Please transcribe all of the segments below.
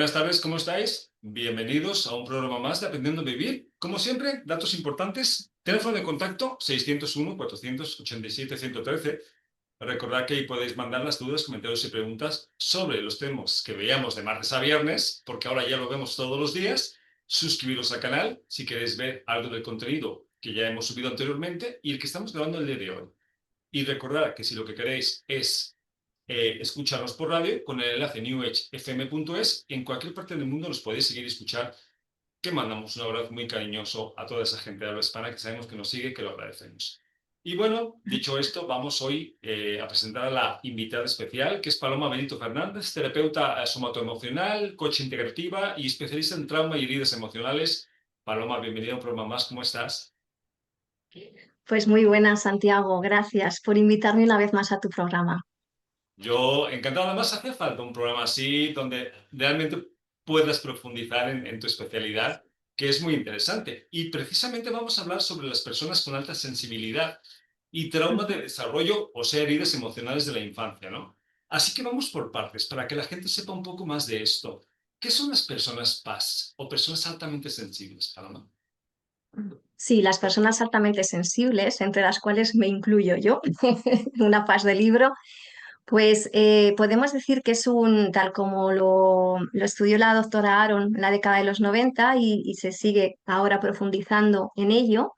Buenas tardes, ¿cómo estáis? Bienvenidos a un programa más de Aprendiendo a Vivir. Como siempre, datos importantes. Teléfono de contacto 601-487-113. Recordad que ahí podéis mandar las dudas, comentarios y preguntas sobre los temas que veíamos de martes a viernes, porque ahora ya lo vemos todos los días. Suscribiros al canal si queréis ver algo del contenido que ya hemos subido anteriormente y el que estamos grabando el día de hoy. Y recordad que si lo que queréis es escucharnos por radio, con el enlace newedgefm.es, en cualquier parte del mundo nos podéis seguir y escuchar, que mandamos un abrazo muy cariñoso a toda esa gente de habla hispana que sabemos que nos sigue, que lo agradecemos. Y bueno, dicho esto, vamos hoy a presentar a la invitada especial, que es Paloma Benito Fernández, terapeuta somatoemocional, coach integrativa y especialista en trauma y heridas emocionales. Paloma, bienvenida a un programa más, ¿cómo estás? Pues muy buenas, Santiago. Gracias por invitarme una vez más a tu programa. Yo encantado, además hace falta un programa así donde realmente puedas profundizar en tu especialidad, que es muy interesante. Y precisamente vamos a hablar sobre las personas con alta sensibilidad y trauma de desarrollo, o sea, heridas emocionales de la infancia, ¿no? Así que vamos por partes para que la gente sepa un poco más de esto. ¿Qué son las personas PAS o personas altamente sensibles, Paloma? Sí, las personas altamente sensibles, entre las cuales me incluyo yo, una paz de libro, pues podemos decir que es tal como lo estudió la doctora Aaron en la década de los 90 y se sigue ahora profundizando en ello,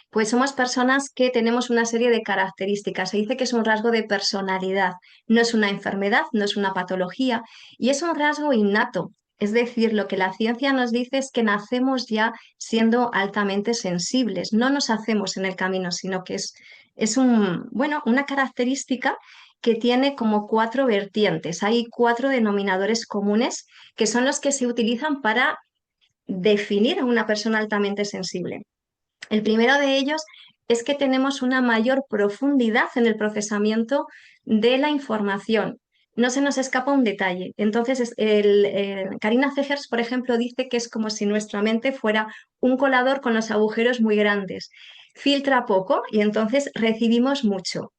pues somos personas que tenemos una serie de características. Se dice que es un rasgo de personalidad, no es una enfermedad, no es una patología y es un rasgo innato. Es decir, lo que la ciencia nos dice es que nacemos ya siendo altamente sensibles, no nos hacemos en el camino, sino que bueno, una característica que tiene como cuatro vertientes. Hay cuatro denominadores comunes que son los que se utilizan para definir a una persona altamente sensible. El primero de ellos es que tenemos una mayor profundidad en el procesamiento de la información. No se nos escapa un detalle. Entonces, Karina Zegers, por ejemplo, dice que es como si nuestra mente fuera un colador con los agujeros muy grandes. Filtra poco y entonces recibimos mucho.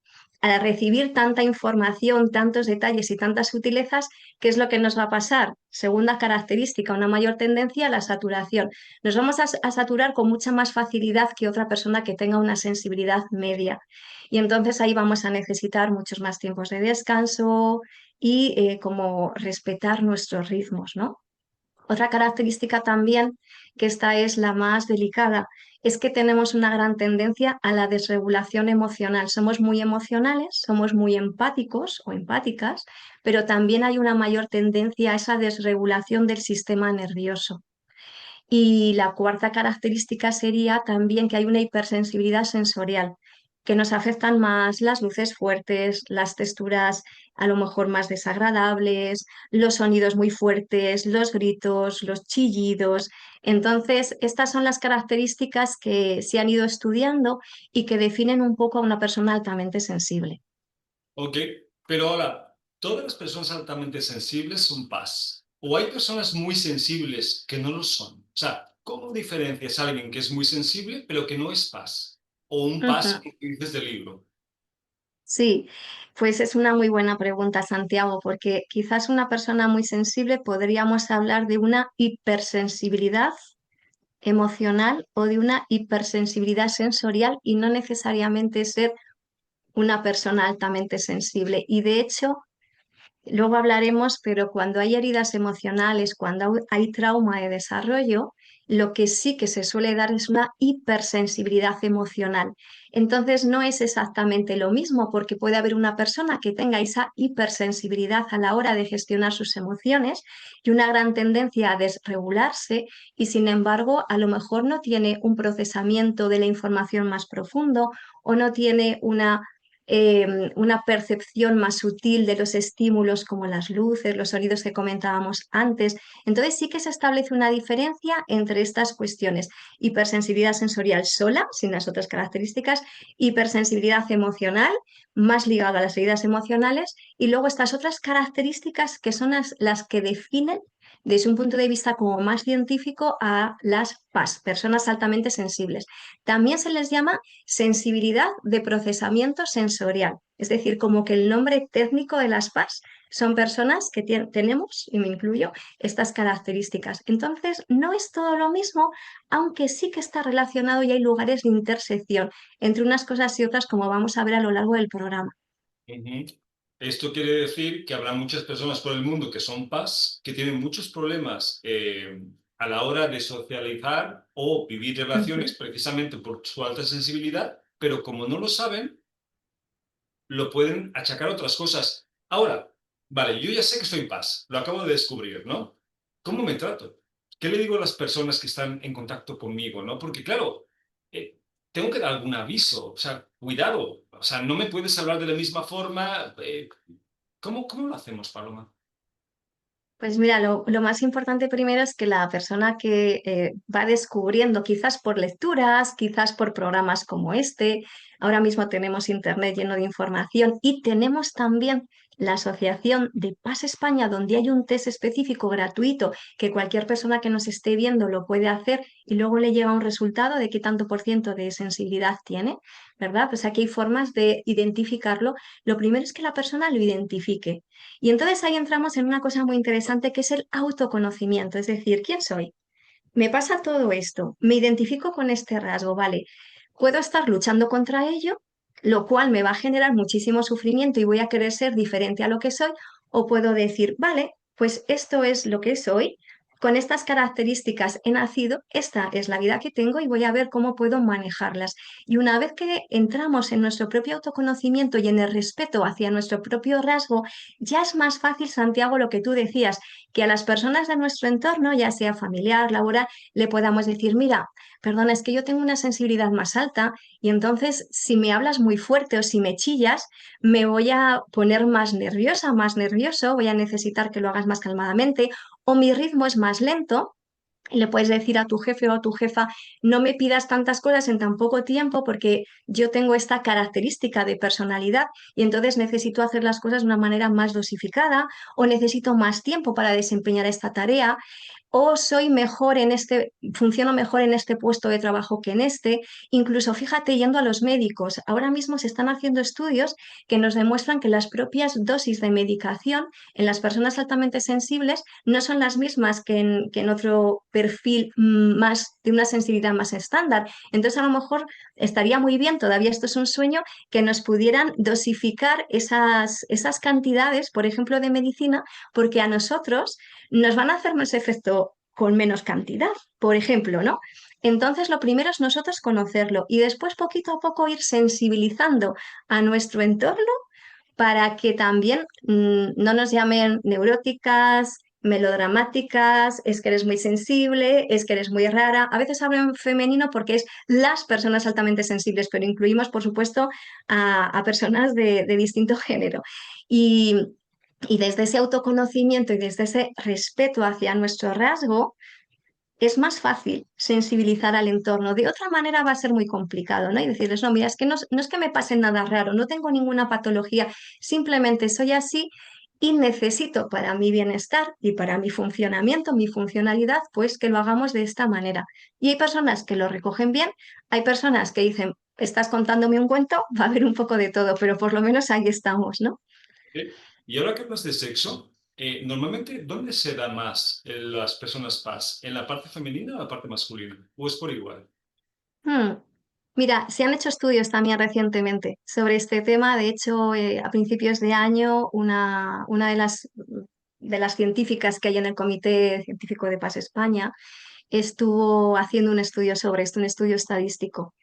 Al recibir tanta información, tantos detalles y tantas sutilezas, ¿qué es lo que nos va a pasar? Segunda característica, una mayor tendencia a la saturación. Nos vamos a saturar con mucha más facilidad que otra persona que tenga una sensibilidad media. Y entonces ahí vamos a necesitar muchos más tiempos de descanso y como respetar nuestros ritmos, ¿no? Otra característica también, que esta es la más delicada, es que tenemos una gran tendencia a la desregulación emocional. Somos muy emocionales, somos muy empáticos o empáticas, pero también hay una mayor tendencia a esa desregulación del sistema nervioso. Y la cuarta característica sería también que hay una hipersensibilidad sensorial, que nos afectan más las luces fuertes, las texturas a lo mejor más desagradables, los sonidos muy fuertes, los gritos, los chillidos. Entonces, estas son las características que se han ido estudiando y que definen un poco a una persona altamente sensible. Ok, pero ahora, ¿todas las personas altamente sensibles son paz? ¿O hay personas muy sensibles que no lo son? O sea, ¿cómo diferencias a alguien que es muy sensible pero que no es paz? ¿O un paz Ujú. que dices del libro? Sí, pues es una muy buena pregunta, Santiago, porque quizás una persona muy sensible podríamos hablar de una hipersensibilidad emocional o de una hipersensibilidad sensorial y no necesariamente ser una persona altamente sensible. Y de hecho, luego hablaremos, pero cuando hay heridas emocionales, cuando hay trauma de desarrollo, lo que sí que se suele dar es una hipersensibilidad emocional. Entonces no es exactamente lo mismo porque puede haber una persona que tenga esa hipersensibilidad a la hora de gestionar sus emociones y una gran tendencia a desregularse y sin embargo a lo mejor no tiene un procesamiento de la información más profundo o no tiene una percepción más sutil de los estímulos como las luces, los sonidos que comentábamos antes. Entonces sí que se establece una diferencia entre estas cuestiones. Hipersensibilidad sensorial sola, sin las otras características, hipersensibilidad emocional, más ligada a las heridas emocionales, y luego estas otras características que son las que definen desde un punto de vista como más científico a las PAS, personas altamente sensibles. También se les llama sensibilidad de procesamiento sensorial, es decir, como que el nombre técnico de las PAS son personas que tenemos, y me incluyo, estas características. Entonces, no es todo lo mismo, aunque sí que está relacionado y hay lugares de intersección entre unas cosas y otras, como vamos a ver a lo largo del programa. Ujú. Esto quiere decir que habrá muchas personas por el mundo que son PAS, que tienen muchos problemas a la hora de socializar o vivir Ujú. relaciones precisamente por su alta sensibilidad, pero como no lo saben, lo pueden achacar a otras cosas. Ahora, vale, yo ya sé que soy PAS, lo acabo de descubrir, ¿no? ¿Cómo me trato? ¿Qué le digo a las personas que están en contacto conmigo, ¿no? Porque claro, eh, tengo que dar algún aviso, o sea, cuidado, o sea, no me puedes hablar de la misma forma. ¿Cómo lo hacemos, Paloma? Pues mira, lo más importante primero es que la persona que va descubriendo, quizás por lecturas, quizás por programas como este, ahora mismo tenemos internet lleno de información y tenemos también la Asociación de Paz España, donde hay un test específico gratuito que cualquier persona que nos esté viendo lo puede hacer y luego le llega un resultado de qué tanto por ciento de sensibilidad tiene, ¿verdad? Pues aquí hay formas de identificarlo. Lo primero es que la persona lo identifique. Y entonces ahí entramos en una cosa muy interesante que es el autoconocimiento, es decir, ¿quién soy? Me pasa todo esto, me identifico con este rasgo, ¿vale? Puedo estar luchando contra ello, lo cual me va a generar muchísimo sufrimiento y voy a querer ser diferente a lo que soy, o puedo decir, vale, pues esto es lo que soy, con estas características he nacido, esta es la vida que tengo y voy a ver cómo puedo manejarlas. Y una vez que entramos en nuestro propio autoconocimiento y en el respeto hacia nuestro propio rasgo, ya es más fácil, Santiago, lo que tú decías, que a las personas de nuestro entorno, ya sea familiar, laboral, le podamos decir, mira, perdona, es que yo tengo una sensibilidad más alta y entonces si me hablas muy fuerte o si me chillas, me voy a poner más nerviosa, más nervioso, voy a necesitar que lo hagas más calmadamente o mi ritmo es más lento. Y le puedes decir a tu jefe o a tu jefa, no me pidas tantas cosas en tan poco tiempo porque yo tengo esta característica de personalidad y entonces necesito hacer las cosas de una manera más dosificada o necesito más tiempo para desempeñar esta tarea o soy mejor en este, funciono mejor en este puesto de trabajo que en este. Incluso fíjate, yendo a los médicos, ahora mismo se están haciendo estudios que nos demuestran que las propias dosis de medicación en las personas altamente sensibles no son las mismas que en otro perfil más de una sensibilidad más estándar. Entonces, a lo mejor estaría muy bien, todavía esto es un sueño, que nos pudieran dosificar esas cantidades, por ejemplo, de medicina, porque a nosotros nos van a hacer más efecto con menos cantidad, por ejemplo, ¿no? Entonces, lo primero es nosotros conocerlo y después poquito a poco ir sensibilizando a nuestro entorno para que también no nos llamen neuróticas, melodramáticas, es que eres muy sensible, es que eres muy rara. A veces hablo en femenino porque es las personas altamente sensibles, pero incluimos, por supuesto, a personas de distinto género. Y, y desde ese autoconocimiento y desde ese respeto hacia nuestro rasgo, es más fácil sensibilizar al entorno. De otra manera va a ser muy complicado, ¿no? Y decirles, no, mira, es que no es que me pase nada raro, no tengo ninguna patología, simplemente soy así y necesito para mi bienestar y para mi funcionamiento, mi funcionalidad, pues que lo hagamos de esta manera. Y hay personas que lo recogen bien, hay personas que dicen, estás contándome un cuento, va a haber un poco de todo, pero por lo menos ahí estamos, ¿no? Y ahora que hablas de sexo, normalmente, ¿dónde se da más las personas PAS? ¿En la parte femenina o en la parte masculina? ¿O es por igual? Hmm. Mira, se han hecho estudios también recientemente sobre este tema. De hecho, a principios de año, una de las científicas que hay en el Comité Científico de Paz España estuvo haciendo un estudio sobre esto, un estudio estadístico.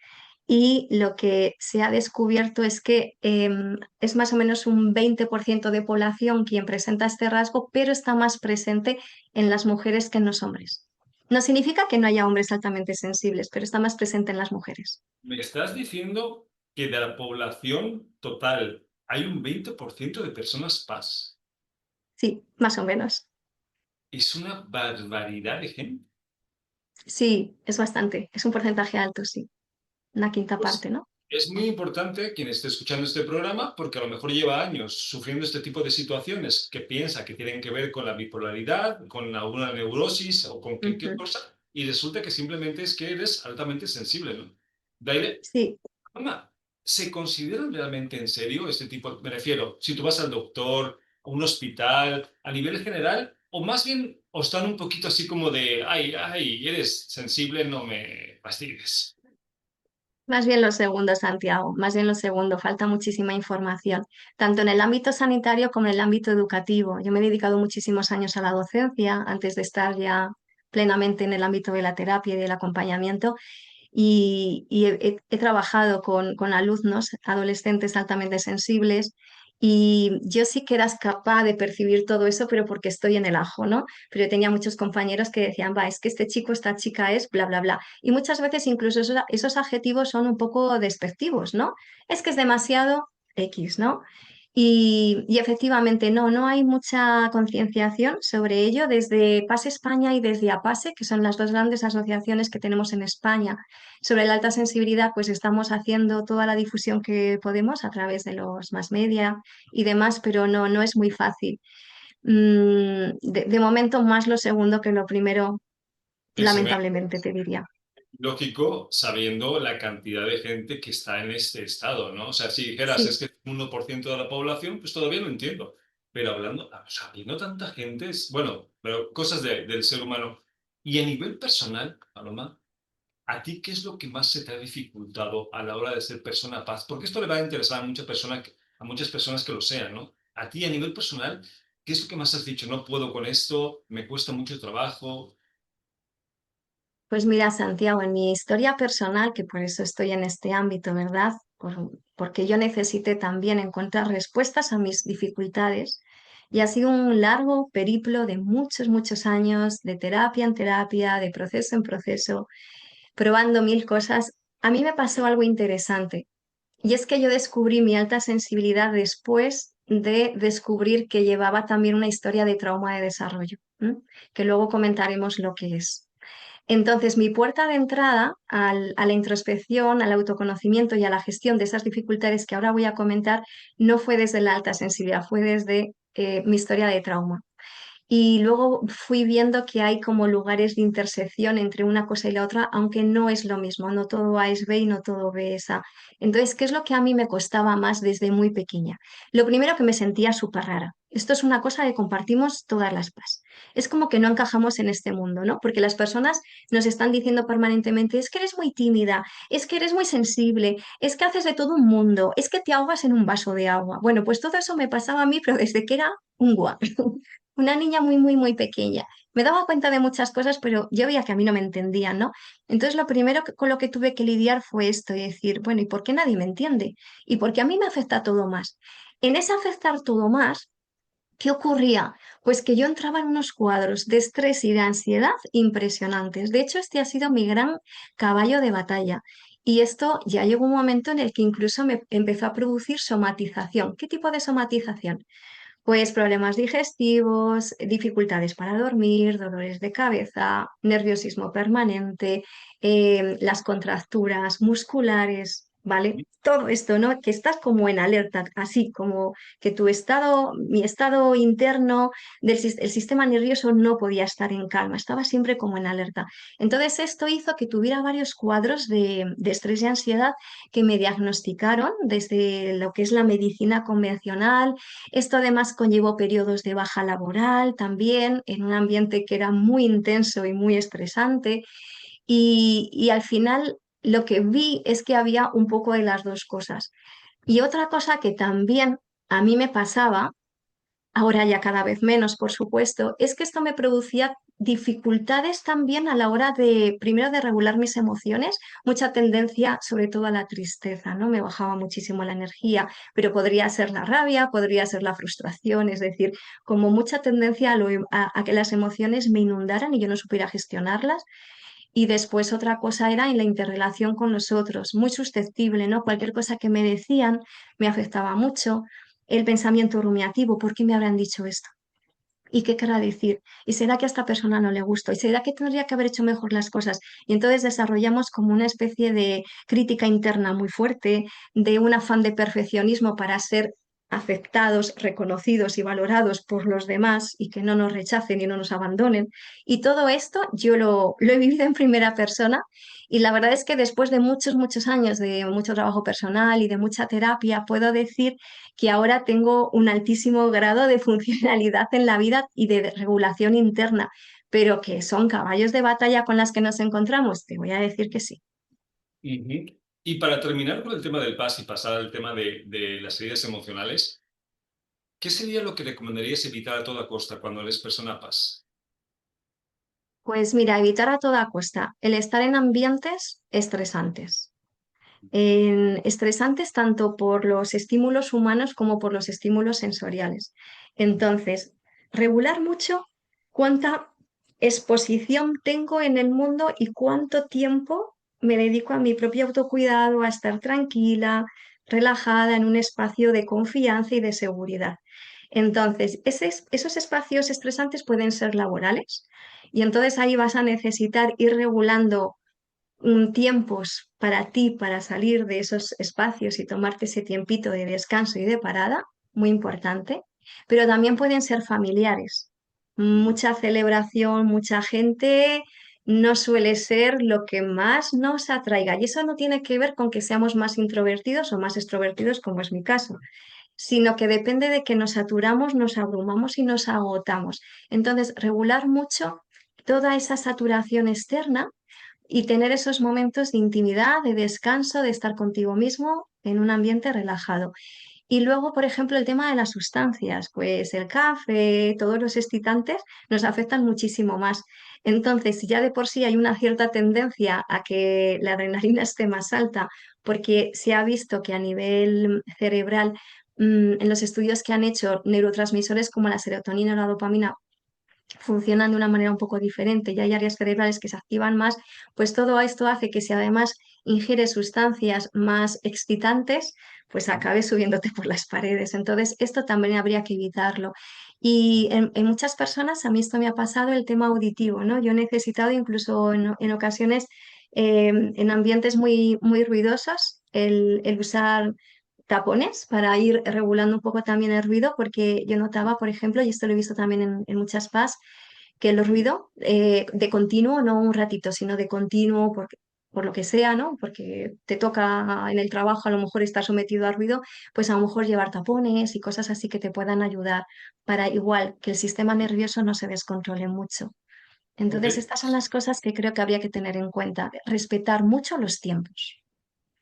Y lo que se ha descubierto es que es más o menos un 20% de población quien presenta este rasgo, pero está más presente en las mujeres que en los hombres. No significa que no haya hombres altamente sensibles, pero está más presente en las mujeres. ¿Me estás diciendo que de la población total hay un 20% de personas PAS? Sí, más o menos. Es una barbaridad de gente. Sí, es bastante. Es un porcentaje alto, sí. Una quinta Pues parte, ¿no? Es muy importante quien esté escuchando este programa porque a lo mejor lleva años sufriendo este tipo de situaciones que piensa que tienen que ver con la bipolaridad, con alguna neurosis o con qué Ujú. cosa y resulta que simplemente es que eres altamente sensible, ¿no? Daire, Sí. Ama, ¿se considera realmente en serio este tipo? Me refiero, si tú vas al doctor, a un hospital, a nivel general, o más bien, o están un poquito así como de, ay, ay, eres sensible, no me fastidies. Más bien lo segundo, Santiago, más bien lo segundo, falta muchísima información, tanto en el ámbito sanitario como en el ámbito educativo. Yo me he dedicado muchísimos años a la docencia antes de estar ya plenamente en el ámbito de la terapia y del acompañamiento y he trabajado con alumnos, adolescentes altamente sensibles. Y yo sí que era capaz de percibir todo eso, pero porque estoy en el ajo, ¿no? Pero yo tenía muchos compañeros que decían, va, es que este chico, esta chica es, bla, bla, bla. Y muchas veces incluso esos adjetivos son un poco despectivos, ¿no? Es que es demasiado X, ¿no? Y efectivamente no hay mucha concienciación sobre ello desde PASE España y desde APASE, que son las dos grandes asociaciones que tenemos en España sobre la alta sensibilidad, pues estamos haciendo toda la difusión que podemos a través de los más media y demás, pero no es muy fácil. De momento más lo segundo que lo primero, Que se me lamentablemente te diría. lógico sabiendo la cantidad de gente que está en este estado, ¿no? O sea, si dijeras es Sí. que es un 1% de la población, pues todavía lo entiendo. Pero hablando, o sea, habiendo tanta gente, bueno, pero cosas del ser humano. Y a nivel personal, Paloma, ¿a ti qué es lo que más se te ha dificultado a la hora de ser persona paz? Porque esto le va a interesar a muchas personas, a muchas personas que lo sean, ¿no? A ti a nivel personal, ¿qué es lo que más has dicho? No puedo con esto, me cuesta mucho trabajo. Pues mira, Santiago, en mi historia personal, que por eso estoy en este ámbito, ¿verdad? Porque yo necesité también encontrar respuestas a mis dificultades y ha sido un largo periplo de muchos, muchos años de terapia en terapia, de proceso en proceso, probando mil cosas. A mí me pasó algo interesante y es que yo descubrí mi alta sensibilidad después de descubrir que llevaba también una historia de trauma de desarrollo, ¿m? Que luego comentaremos lo que es. Entonces, mi puerta de entrada a la introspección, al autoconocimiento y a la gestión de esas dificultades que ahora voy a comentar no fue desde la alta sensibilidad, fue desde mi historia de trauma. Y luego fui viendo que hay como lugares de intersección entre una cosa y la otra, aunque no es lo mismo, no todo A es B y no todo B es A. Entonces, ¿qué es lo que a mí me costaba más desde muy pequeña? Lo primero que me sentía súper rara. Esto es una cosa que compartimos todas las PAS. Es como que no encajamos en este mundo, ¿no? Porque las personas nos están diciendo permanentemente, es que eres muy tímida, es que eres muy sensible, es que haces de todo un mundo, es que te ahogas en un vaso de agua. Bueno, pues todo eso me pasaba a mí, pero desde que era un guau. Una niña muy, muy, muy pequeña. Me daba cuenta de muchas cosas, pero yo veía que a mí no me entendían, ¿no? Entonces lo primero con lo que tuve que lidiar fue esto y decir, bueno, ¿y por qué nadie me entiende? ¿Y por qué a mí me afecta todo más? En ese afectar todo más, ¿qué ocurría? Pues que yo entraba en unos cuadros de estrés y de ansiedad impresionantes. De hecho, este ha sido mi gran caballo de batalla. Y esto ya llegó un momento en el que incluso me empezó a producir somatización. ¿Qué tipo de somatización? Pues problemas digestivos, dificultades para dormir, dolores de cabeza, nerviosismo permanente, las contracturas musculares, ¿vale? Todo esto, ¿no? Que estás como en alerta, así como que tu estado, mi estado interno el sistema nervioso no podía estar en calma, estaba siempre como en alerta. Entonces esto hizo que tuviera varios cuadros de estrés y ansiedad que me diagnosticaron desde lo que es la medicina convencional. Esto además conllevó periodos de baja laboral también, en un ambiente que era muy intenso y muy estresante. Y al final lo que vi es que había un poco de las dos cosas. Y otra cosa que también a mí me pasaba, ahora ya cada vez menos, por supuesto, es que esto me producía dificultades también a la hora de, primero, de regular mis emociones, mucha tendencia sobre todo a la tristeza, ¿no? Me bajaba muchísimo la energía, pero podría ser la rabia, podría ser la frustración, es decir, como mucha tendencia a que las emociones me inundaran y yo no supiera gestionarlas. Y después otra cosa era en la interrelación con los otros, muy susceptible, ¿no? Cualquier cosa que me decían me afectaba mucho. El pensamiento rumiativo, ¿por qué me habrán dicho esto? ¿Y qué querrá decir? ¿Y será que a esta persona no le gustó? ¿Y será que tendría que haber hecho mejor las cosas? Y entonces desarrollamos como una especie de crítica interna muy fuerte, de un afán de perfeccionismo para ser aceptados, reconocidos y valorados por los demás y que no nos rechacen y no nos abandonen. Y todo esto yo lo he vivido en primera persona y la verdad es que después de muchos, muchos años de mucho trabajo personal y de mucha terapia, puedo decir que ahora tengo un altísimo grado de funcionalidad en la vida y de regulación interna, pero que son caballos de batalla con las que nos encontramos, te voy a decir que sí. Ujú. Y para terminar con el tema del PAS y pasar al tema de las heridas emocionales, ¿qué sería lo que recomendarías evitar a toda costa cuando eres persona PAS? Pues mira, evitar a toda costa el estar en ambientes estresantes. Estresantes tanto por los estímulos humanos como por los estímulos sensoriales. Entonces, regular mucho cuánta exposición tengo en el mundo y cuánto tiempo me dedico a mi propio autocuidado, a estar tranquila, relajada en un espacio de confianza y de seguridad. Entonces, esos espacios estresantes pueden ser laborales y entonces ahí vas a necesitar ir regulando tiempos para ti, para salir de esos espacios y tomarte ese tiempito de descanso y de parada, muy importante, pero también pueden ser familiares. Mucha celebración, mucha gente no suele ser lo que más nos atraiga. Y eso no tiene que ver con que seamos más introvertidos o más extrovertidos, como es mi caso, sino que depende de que nos saturamos, nos abrumamos y nos agotamos. Entonces, regular mucho toda esa saturación externa y tener esos momentos de intimidad, de descanso, de estar contigo mismo en un ambiente relajado. Y luego, por ejemplo, el tema de las sustancias, pues el café, todos los excitantes nos afectan muchísimo más. Entonces, si ya de por sí hay una cierta tendencia a que la adrenalina esté más alta, porque se ha visto que a nivel cerebral, en los estudios que han hecho, neurotransmisores como la serotonina o la dopamina funcionan de una manera un poco diferente y hay áreas cerebrales que se activan más, pues todo esto hace que si además ingieres sustancias más excitantes, pues acabe subiéndote por las paredes. Entonces, esto también habría que evitarlo. Y en muchas personas, a mí esto me ha pasado el tema auditivo, ¿no? Yo he necesitado incluso en ocasiones, en ambientes muy, muy ruidosos, el usar tapones para ir regulando un poco también el ruido, porque yo notaba, por ejemplo, y esto lo he visto también en muchas PAS, que el ruido de continuo, no un ratito, sino de continuo, por lo que sea, ¿no? Porque te toca en el trabajo a lo mejor estar sometido a ruido, pues a lo mejor llevar tapones y cosas así que te puedan ayudar para igual que el sistema nervioso no se descontrole mucho. Ok. Entonces, estas son las cosas que creo que habría que tener en cuenta, respetar mucho los tiempos.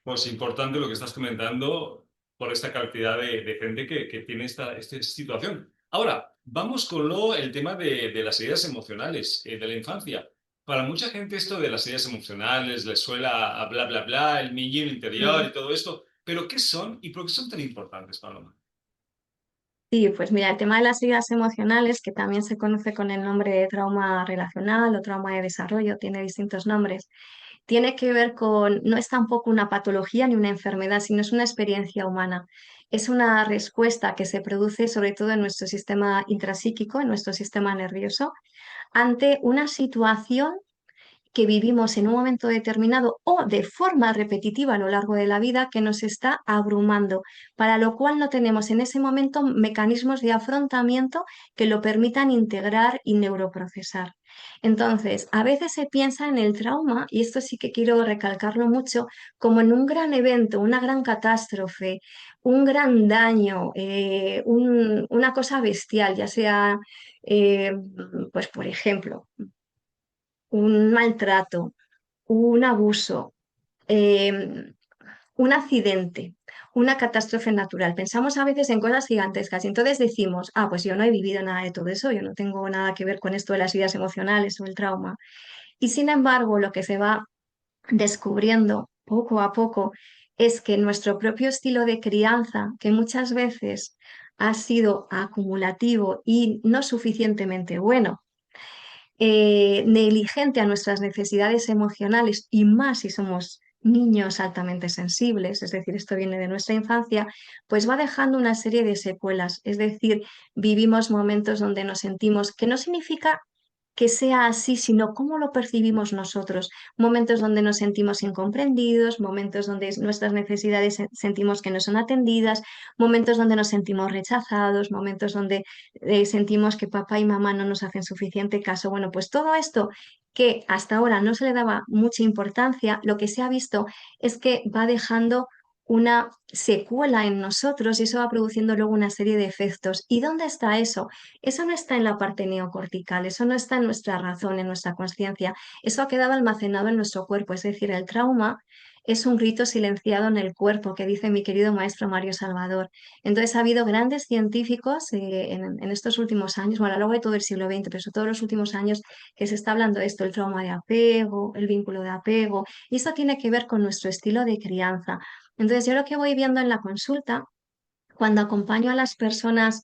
Pues importante lo que estás comentando por esta cantidad de gente que tiene esta situación. Ahora, vamos con el tema de las heridas emocionales de la infancia. Para mucha gente esto de las heridas emocionales les suena a bla, bla, bla, el niño interior Mm. y todo esto. Pero ¿qué son y por qué son tan importantes, Paloma? Sí, pues mira, el tema de las heridas emocionales, que también se conoce con el nombre de trauma relacional o trauma de desarrollo, tiene distintos nombres, tiene que ver con, no es tampoco una patología ni una enfermedad, sino es una experiencia humana. Es una respuesta que se produce sobre todo en nuestro sistema intrapsíquico, en nuestro sistema nervioso, ante una situación que vivimos en un momento determinado o de forma repetitiva a lo largo de la vida que nos está abrumando, para lo cual no tenemos en ese momento mecanismos de afrontamiento que lo permitan integrar y neuroprocesar. Entonces, a veces se piensa en el trauma, y esto sí que quiero recalcarlo mucho, como en un gran evento, una gran catástrofe, un gran daño, una cosa bestial, ya sea, eh, pues por ejemplo, un maltrato, un abuso, eh, un accidente, una catástrofe natural. Pensamos a veces en cosas gigantescas y entonces decimos, ah, pues yo no he vivido nada de todo eso, yo no tengo nada que ver con esto de las vidas emocionales o el trauma. Y sin embargo, lo que se va descubriendo poco a poco es que nuestro propio estilo de crianza, que muchas veces ha sido acumulativo y no suficientemente bueno, negligente a nuestras necesidades emocionales y más si somos niños altamente sensibles, es decir, esto viene de nuestra infancia, pues va dejando una serie de secuelas. Es decir, vivimos momentos donde nos sentimos, que no significa que sea así, sino cómo lo percibimos nosotros. Momentos donde nos sentimos incomprendidos, momentos donde nuestras necesidades sentimos que no son atendidas, momentos donde nos sentimos rechazados, momentos donde sentimos que papá y mamá no nos hacen suficiente caso. Bueno, pues todo esto que hasta ahora no se le daba mucha importancia, lo que se ha visto es que va dejando una secuela en nosotros y eso va produciendo luego una serie de efectos. ¿Y dónde está eso? Eso no está en la parte neocortical, eso no está en nuestra razón, en nuestra conciencia, eso ha quedado almacenado en nuestro cuerpo, es decir, el trauma es un grito silenciado en el cuerpo, que dice mi querido maestro Mario Salvador. Entonces ha habido grandes científicos en estos últimos años, bueno, a lo largo de todo el siglo XX, pero sobre todo en los últimos años, que se está hablando de esto, el trauma de apego, el vínculo de apego, y eso tiene que ver con nuestro estilo de crianza. Entonces yo lo que voy viendo en la consulta cuando acompaño a las personas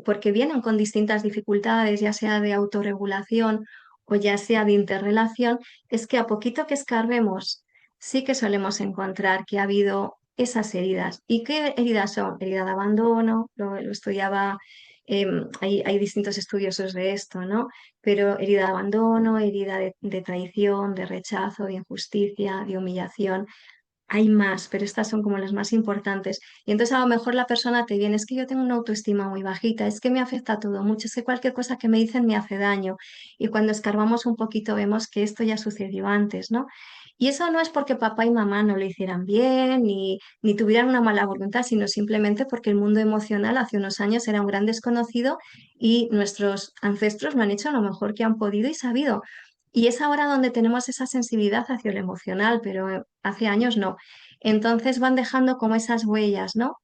porque vienen con distintas dificultades, ya sea de autorregulación o ya sea de interrelación, es que a poquito que escarbemos, sí que solemos encontrar que ha habido esas heridas. ¿Y qué heridas son? Herida de abandono, lo estudiaba, hay distintos estudiosos de esto, ¿no? Pero herida de abandono, herida de traición, de rechazo, de injusticia, de humillación. Hay más, pero estas son como las más importantes. Y entonces a lo mejor la persona te viene, es que yo tengo una autoestima muy bajita, es que me afecta todo mucho, es que cualquier cosa que me dicen me hace daño. Y cuando escarbamos un poquito vemos que esto ya sucedió antes, ¿no? Y eso no es porque papá y mamá no lo hicieran bien ni tuvieran una mala voluntad, sino simplemente porque el mundo emocional hace unos años era un gran desconocido y nuestros ancestros lo han hecho lo mejor que han podido y sabido. Y es ahora donde tenemos esa sensibilidad hacia lo emocional, pero hace años no. Entonces van dejando como esas huellas, ¿no?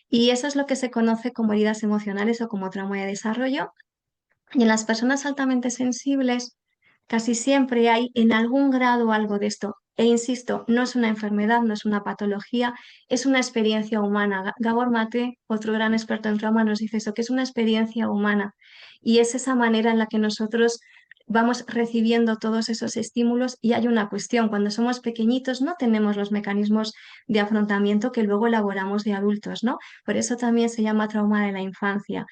Y eso es lo que se conoce como heridas emocionales o como trauma de desarrollo. Y en las personas altamente sensibles, casi siempre hay en algún grado algo de esto. E insisto, no es una enfermedad, no es una patología, es una experiencia humana. Gabor Mate, otro gran experto en trauma, nos dice eso, que es una experiencia humana. Y es esa manera en la que nosotros vamos recibiendo todos esos estímulos. Y hay una cuestión, cuando somos pequeñitos no tenemos los mecanismos de afrontamiento que luego elaboramos de adultos, ¿no? Por eso también se llama trauma de la infancia.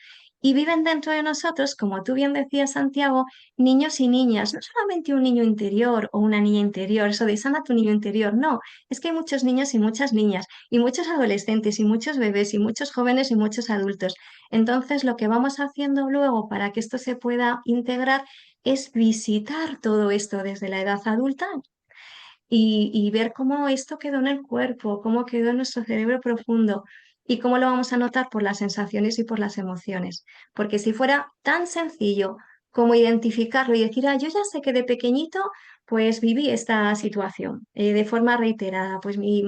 Y viven dentro de nosotros, como tú bien decías, Santiago, niños y niñas, no solamente un niño interior o una niña interior, eso de sana tu niño interior, no, es que hay muchos niños y muchas niñas, y muchos adolescentes, y muchos bebés, y muchos jóvenes, y muchos adultos. Entonces, lo que vamos haciendo luego para que esto se pueda integrar es visitar todo esto desde la edad adulta y ver cómo esto quedó en el cuerpo, cómo quedó en nuestro cerebro profundo y cómo lo vamos a notar por las sensaciones y por las emociones. Porque si fuera tan sencillo como identificarlo y decir, ah, yo ya sé que de pequeñito pues viví esta situación de forma reiterada. Pues mi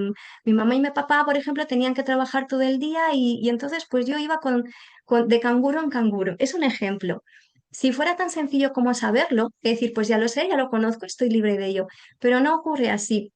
mamá y mi papá, por ejemplo, tenían que trabajar todo el día y entonces pues yo iba de canguro en canguro. Es un ejemplo. Si fuera tan sencillo como saberlo, es decir, pues ya lo sé, ya lo conozco, estoy libre de ello, pero no ocurre así.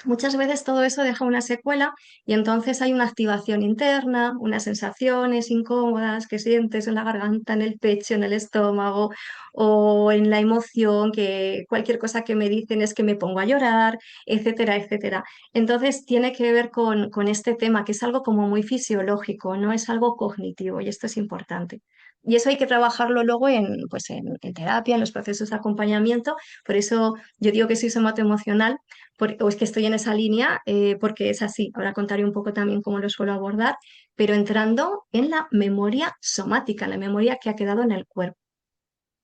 Muchas veces todo eso deja una secuela y entonces hay una activación interna, unas sensaciones incómodas que sientes en la garganta, en el pecho, en el estómago o en la emoción, que cualquier cosa que me dicen es que me pongo a llorar, etcétera, etcétera. Entonces tiene que ver con este tema, que es algo como muy fisiológico, no es algo cognitivo y esto es importante. Y eso hay que trabajarlo luego pues en terapia, en los procesos de acompañamiento. Por eso yo digo que soy somatoemocional o es que estoy en esa línea porque es así. Ahora contaré un poco también cómo lo suelo abordar, pero entrando en la memoria somática, la memoria que ha quedado en el cuerpo.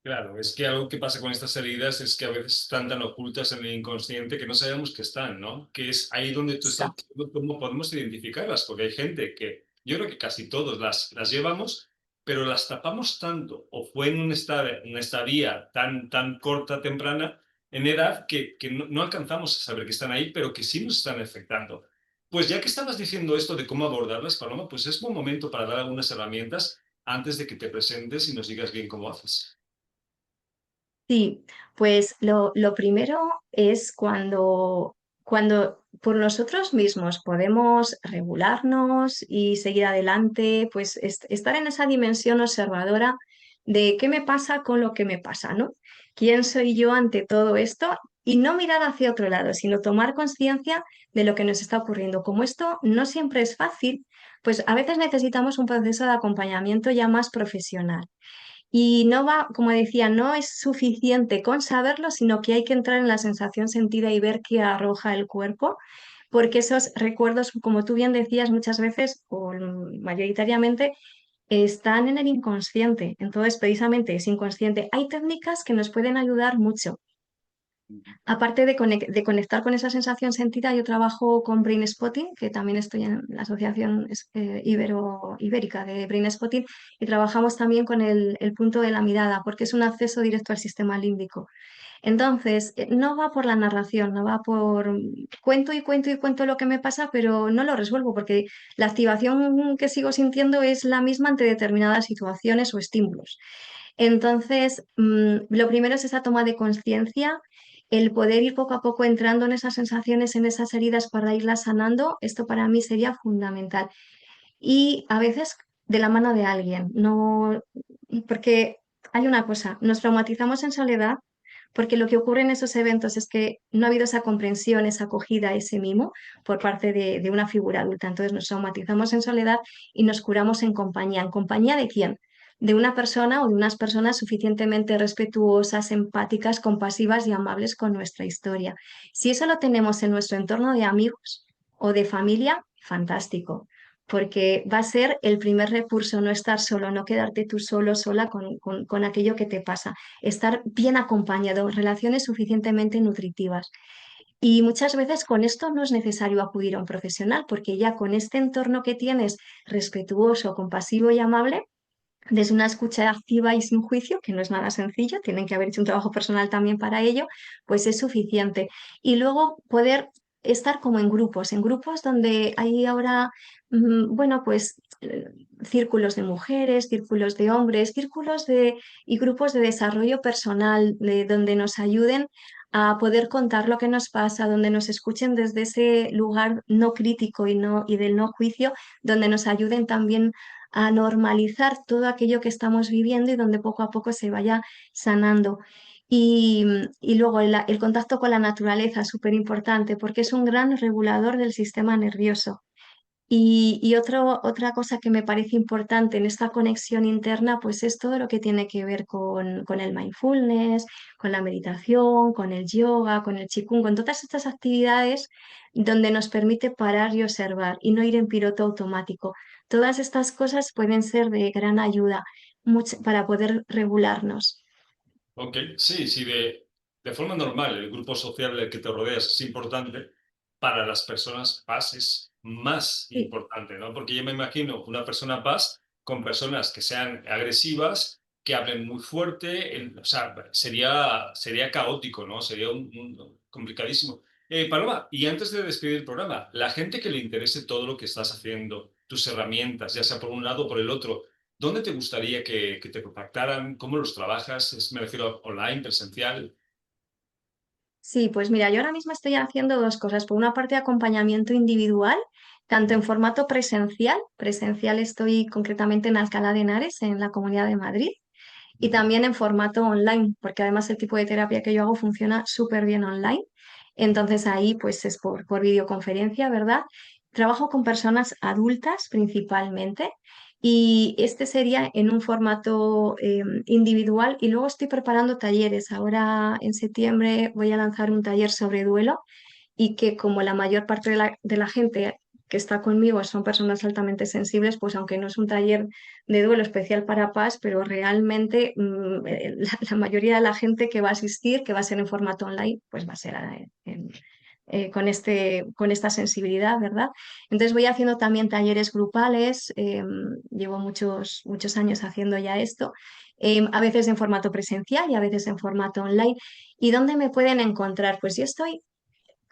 Claro, es que algo que pasa con estas heridas es que a veces están tan ocultas en el inconsciente que no sabemos que están, ¿no? Que es ahí donde tú estás Exacto. diciendo cómo podemos identificarlas, porque hay gente que yo creo que casi todos las llevamos, pero las tapamos tanto, o fue en una estadía tan corta, temprana, en edad, que no alcanzamos a saber que están ahí, pero que sí nos están afectando. Pues ya que estabas diciendo esto de cómo abordarlas, Paloma, pues es buen momento para dar algunas herramientas antes de que te presentes y nos digas bien cómo haces. Sí, pues lo primero es cuando por nosotros mismos podemos regularnos y seguir adelante, pues estar en esa dimensión observadora de qué me pasa con lo que me pasa, ¿no? ¿Quién soy yo ante todo esto? y no mirar hacia otro lado, sino tomar conciencia de lo que nos está ocurriendo. Como esto no siempre es fácil, pues a veces necesitamos un proceso de acompañamiento ya más profesional. Y no va, como decía, no es suficiente con saberlo, sino que hay que entrar en la sensación sentida y ver qué arroja el cuerpo, porque esos recuerdos, como tú bien decías, muchas veces o mayoritariamente están en el inconsciente. Entonces, precisamente es inconsciente. Hay técnicas que nos pueden ayudar mucho. Aparte de conectar con esa sensación sentida, yo trabajo con Brain Spotting, que también estoy en la Asociación Ibérica de Brain Spotting, y trabajamos también con el punto de la mirada, porque es un acceso directo al sistema límbico. Entonces, no va por la narración, no va por cuento y cuento y cuento lo que me pasa, pero no lo resuelvo, porque la activación que sigo sintiendo es la misma ante determinadas situaciones o estímulos. Entonces, lo primero es esa toma de conciencia, el poder ir poco a poco entrando en esas sensaciones, en esas heridas para irlas sanando. Esto para mí sería fundamental. Y a veces de la mano de alguien, no, porque hay una cosa, nos traumatizamos en soledad porque lo que ocurre en esos eventos es que no ha habido esa comprensión, esa acogida, ese mimo por parte de una figura adulta. Entonces nos traumatizamos en soledad y nos curamos en compañía. ¿En compañía de quién? De una persona o de unas personas suficientemente respetuosas, empáticas, compasivas y amables con nuestra historia. Si eso lo tenemos en nuestro entorno de amigos o de familia, fantástico, porque va a ser el primer recurso, no estar solo, no quedarte tú solo, sola con aquello que te pasa, estar bien acompañado, relaciones suficientemente nutritivas. Y muchas veces con esto no es necesario acudir a un profesional, porque ya con este entorno que tienes respetuoso, compasivo y amable, desde una escucha activa y sin juicio, que no es nada sencillo, tienen que haber hecho un trabajo personal también para ello, pues es suficiente. Y luego poder estar como en grupos donde hay ahora, bueno, pues círculos de mujeres, círculos de hombres, y grupos de desarrollo personal, donde nos ayuden a poder contar lo que nos pasa, donde nos escuchen desde ese lugar no crítico y del no juicio, donde nos ayuden también a normalizar todo aquello que estamos viviendo y donde poco a poco se vaya sanando. Y luego el contacto con la naturaleza, súper importante, porque es un gran regulador del sistema nervioso. Otra cosa que me parece importante en esta conexión interna, pues es todo lo que tiene que ver con el mindfulness, con la meditación, con el yoga, con el qigong, con todas estas actividades donde nos permite parar y observar y no ir en piloto automático. Todas estas cosas pueden ser de gran ayuda para poder regularnos. Ok, sí, sí, de forma normal, el grupo social del que te rodeas es importante. Para las personas paz es más Sí. importante, ¿no? Porque yo me imagino una persona paz con personas que sean agresivas, que hablen muy fuerte, o sea, sería caótico, ¿no? Sería complicadísimo. Paloma, y antes de despedir el programa, la gente que le interese todo lo que estás haciendo, tus herramientas, ya sea por un lado o por el otro, ¿dónde te gustaría que te contactaran? ¿Cómo los trabajas? Me refiero a online, presencial. Sí, pues mira, yo ahora mismo estoy haciendo dos cosas. Por una parte, acompañamiento individual, tanto en formato presencial estoy concretamente en Alcalá de Henares, en la Comunidad de Madrid, y también en formato online, porque además el tipo de terapia que yo hago funciona súper bien online. Entonces ahí pues es por videoconferencia, ¿verdad? Trabajo con personas adultas principalmente y este sería en un formato individual y luego estoy preparando talleres. Ahora en septiembre voy a lanzar un taller sobre duelo y que como la mayor parte de la gente que está conmigo son personas altamente sensibles, pues aunque no es un taller de duelo especial para paz, pero realmente la mayoría de la gente que va a asistir, que va a ser en formato online, pues va a ser con esta sensibilidad, ¿verdad? Entonces voy haciendo también talleres grupales, llevo muchos años haciendo ya esto, a veces en formato presencial y a veces en formato online. ¿Y dónde me pueden encontrar? Pues yo estoy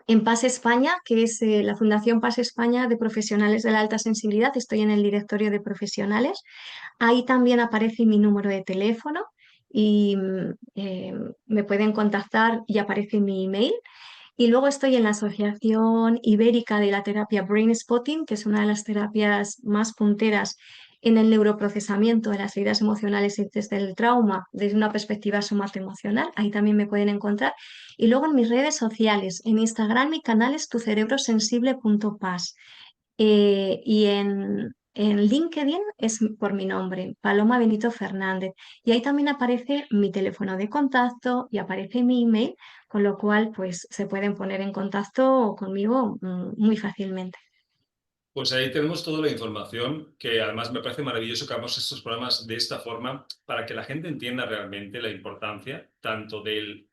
en PAS España, que es la Fundación PAS España de Profesionales de la Alta Sensibilidad, estoy en el directorio de profesionales. Ahí también aparece mi número de teléfono y me pueden contactar y aparece mi email. Y luego estoy en la Asociación Ibérica de la Terapia Brain Spotting, que es una de las terapias más punteras en el neuroprocesamiento de las heridas emocionales y desde el trauma, desde una perspectiva somatoemocional. Ahí también me pueden encontrar. Y luego en mis redes sociales, en Instagram mi canal es tucerebrosensible.pas. Y en LinkedIn es por mi nombre, Paloma Benito Fernández. Y ahí también aparece mi teléfono de contacto y aparece mi email, con lo cual pues se pueden poner en contacto conmigo muy fácilmente. Pues ahí tenemos toda la información, que además me parece maravilloso que hagamos estos programas de esta forma para que la gente entienda realmente la importancia tanto del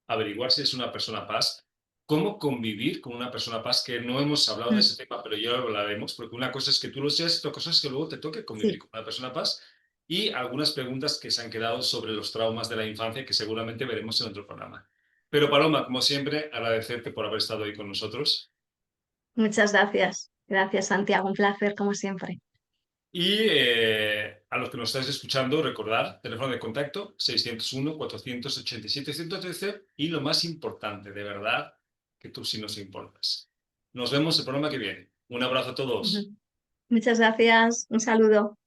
averiguar si es una persona paz, cómo convivir con una persona paz, que no hemos hablado de Mm, ese tema, pero ya lo hablaremos, porque una cosa es que tú lo seas, otra cosa es que luego te toque convivir sí, con una persona paz, y algunas preguntas que se han quedado sobre los traumas de la infancia que seguramente veremos en otro programa. Pero Paloma, como siempre, agradecerte por haber estado hoy con nosotros. muchas gracias. Gracias, Santiago. Un placer, como siempre. Y a los que nos estáis escuchando, recordar, teléfono de contacto 601-487-113 y lo más importante, de verdad, que tú sí nos importas. Nos vemos el programa que viene. Un abrazo a todos. Ujú. Muchas gracias. Un saludo.